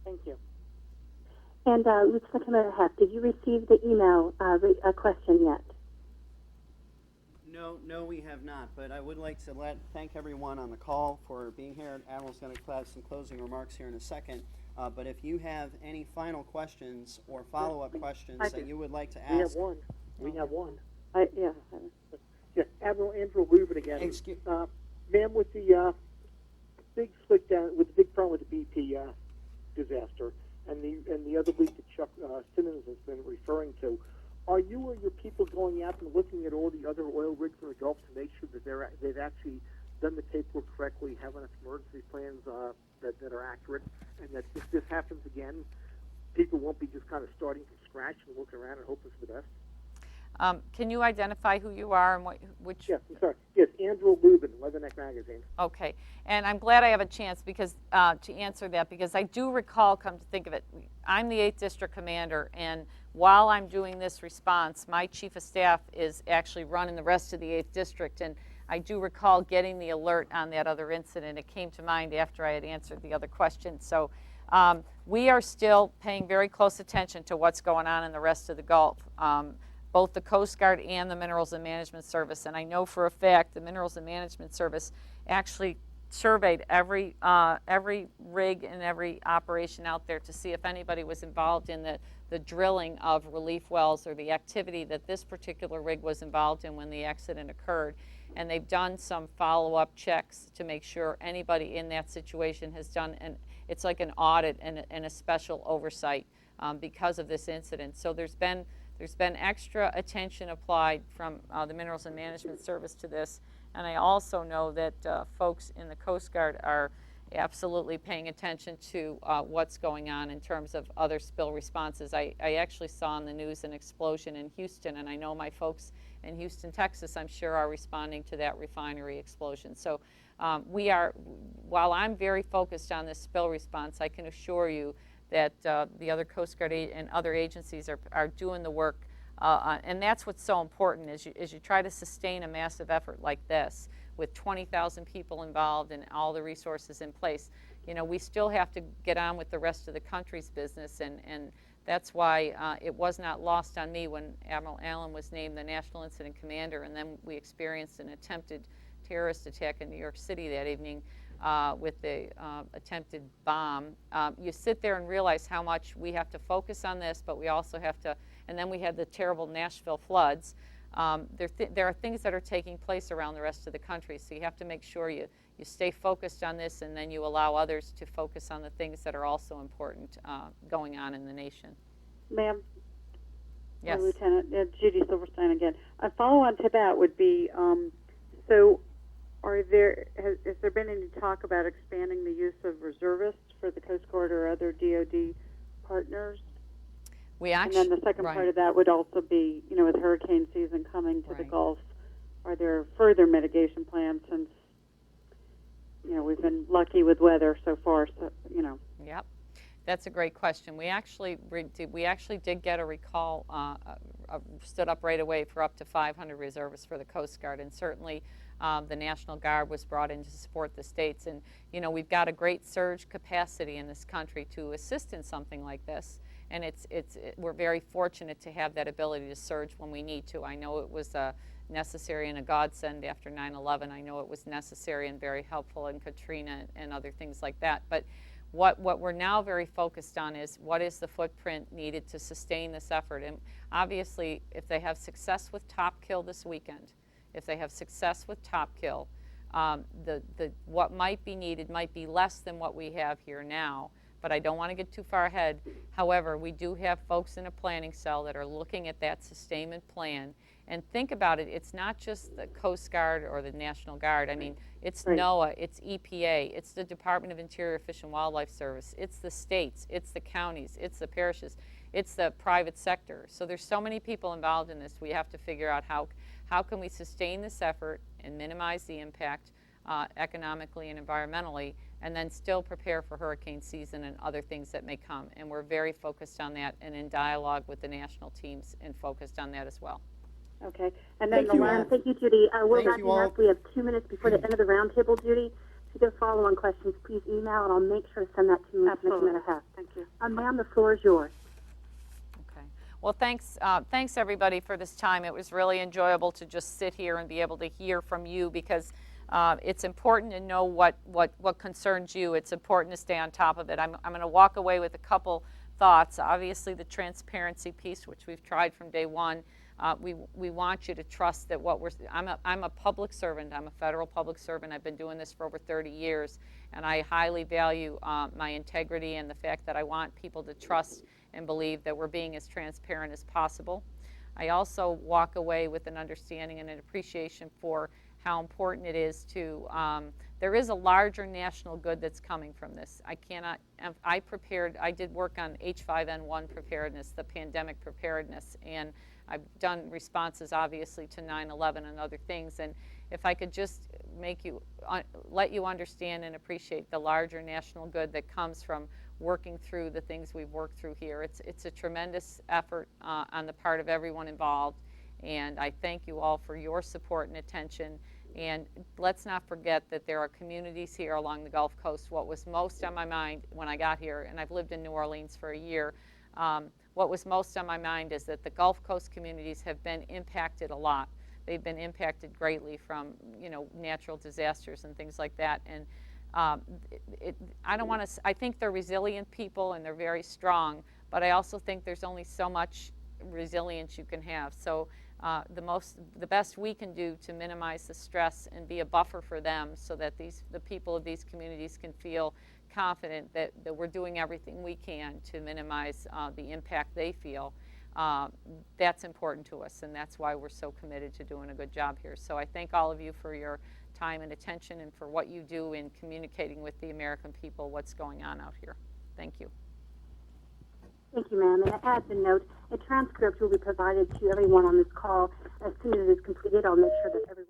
Thank you. And Lieutenant Commander Heff, did you receive the email question yet? No, we have not. But I would like to thank everyone on the call for being here. Admiral's going to have some closing remarks here in a second. But if you have any final questions or follow-up questions that you would like to ask, We have one. Yeah. Yeah, Admiral Andrew Lubin again. Ma'am, with the big slick down, with the big problem with the BP disaster, and the other leak that Chuck Simmons has been referring to, are you or your people going out and looking at all the other oil rigs in the Gulf to make sure that they've actually done the paperwork correctly, have enough emergency plans that are accurate, and that if this happens again, people won't be just kind of starting from scratch and looking around and hoping for the best? Can you identify who you are and which? Yes, I'm sorry. Yes, Andrew Lubin, Leatherneck Magazine. Okay, and I'm glad I have a chance because to answer that, because I do recall, come to think of it, I'm the 8th District Commander, and while I'm doing this response, my Chief of Staff is actually running the rest of the 8th District, and I do recall getting the alert on that other incident. It came to mind after I had answered the other question. So we are still paying very close attention to what's going on in the rest of the Gulf. Both the Coast Guard and the Minerals and Management Service. And I know for a fact the Minerals and Management Service actually surveyed every rig and every operation out there to see if anybody was involved in the drilling of relief wells or the activity that this particular rig was involved in when the accident occurred. And they've done some follow-up checks to make sure anybody in that situation has done, and it's like an audit and a special oversight because of this incident. So there's been extra attention applied from the Minerals and Management Service to this, and I also know that folks in the Coast Guard are absolutely paying attention to what's going on in terms of other spill responses. I actually saw on the news an explosion in Houston, and I know my folks in Houston, Texas, I'm sure are responding to that refinery explosion. So while I'm very focused on this spill response, I can assure you that the other Coast Guard and other agencies are doing the work, and that's what's so important as you try to sustain a massive effort like this with 20,000 people involved and all the resources in place. You know, we still have to get on with the rest of the country's business, and that's why it was not lost on me when Admiral Allen was named the National Incident Commander, and then we experienced an attempted terrorist attack in New York City that evening. With the attempted bomb, you sit there and realize how much we have to focus on this, but we also have to, and then we had the terrible Nashville floods. There are things that are taking place around the rest of the country, so you have to make sure you stay focused on this, and then you allow others to focus on the things that are also important going on in the nation. Ma'am? Yes. Lieutenant Judy Silverstein again. A follow-on to that would be, so has there been any talk about expanding the use of reservists for the Coast Guard or other DoD partners? And then the second part of that would also be, you know, with hurricane season coming to the Gulf, are there further mitigation plans since, you know, we've been lucky with weather so far, so, you know. Yep. That's a great question. We actually did get a recall, stood up right away for up to 500 reservists for the Coast Guard, and certainly the National Guard was brought in to support the states. And you know, we've got a great surge capacity in this country to assist in something like this, and we're very fortunate to have that ability to surge when we need to. I know it was necessary and a godsend after 9/11. I know it was necessary and very helpful in Katrina and other things like that. But what we're now very focused on is what is the footprint needed to sustain this effort. And obviously, if they have success with Top Kill this weekend, if they have success with Top Kill, what might be needed might be less than what we have here now, but I don't want to get too far ahead. However, we do have folks in a planning cell that are looking at that sustainment plan. And think about it, it's not just the Coast Guard or the National Guard. I mean, it's NOAA, it's EPA, it's the Department of Interior Fish and Wildlife Service, it's the states, it's the counties, it's the parishes, it's the private sector. So there's so many people involved in this. We have to figure out how can we sustain this effort and minimize the impact economically and environmentally, and then still prepare for hurricane season and other things that may come. And we're very focused on that and in dialogue with the national teams and focused on that as well. Okay. And then thank you, Judy. We're wrapping up. We have 2 minutes before the end of the roundtable, Judy. If you have follow-on questions, please email, and I'll make sure to send that to Commissioner Heff. Thank you. Ma'am, the floor is yours. Okay. Well, thanks everybody for this time. It was really enjoyable to just sit here and be able to hear from you, because it's important to know what concerns you. It's important to stay on top of it. I'm going to walk away with a couple thoughts. Obviously, the transparency piece, which we've tried from day one. We want you to trust that I'm a public servant. I'm a federal public servant. I've been doing this for over 30 years, and I highly value my integrity and the fact that I want people to trust and believe that we're being as transparent as possible. I also walk away with an understanding and an appreciation for how important it is to, there is a larger national good that's coming from this. I did work on H5N1 preparedness, the pandemic preparedness, and I've done responses obviously to 9/11 and other things, and if I could just let you understand and appreciate the larger national good that comes from working through the things we've worked through here. It's a tremendous effort on the part of everyone involved, and I thank you all for your support and attention. And let's not forget that there are communities here along the Gulf Coast. What was most on my mind when I got here, and I've lived in New Orleans for a year, what was most on my mind is that the Gulf Coast communities have been impacted a lot. They've been impacted greatly from, natural disasters and things like that. And I think they're resilient people and they're very strong, but I also think there's only so much resilience you can have. So the best we can do to minimize the stress and be a buffer for them, so that the people of these communities can feel confident that we're doing everything we can to minimize the impact they feel. That's important to us, and that's why we're so committed to doing a good job here. So I thank all of you for your time and attention, and for what you do in communicating with the American people what's going on out here. Thank you. Thank you, ma'am. And as a note, a transcript will be provided to everyone on this call as soon as it is completed. I'll make sure that everyone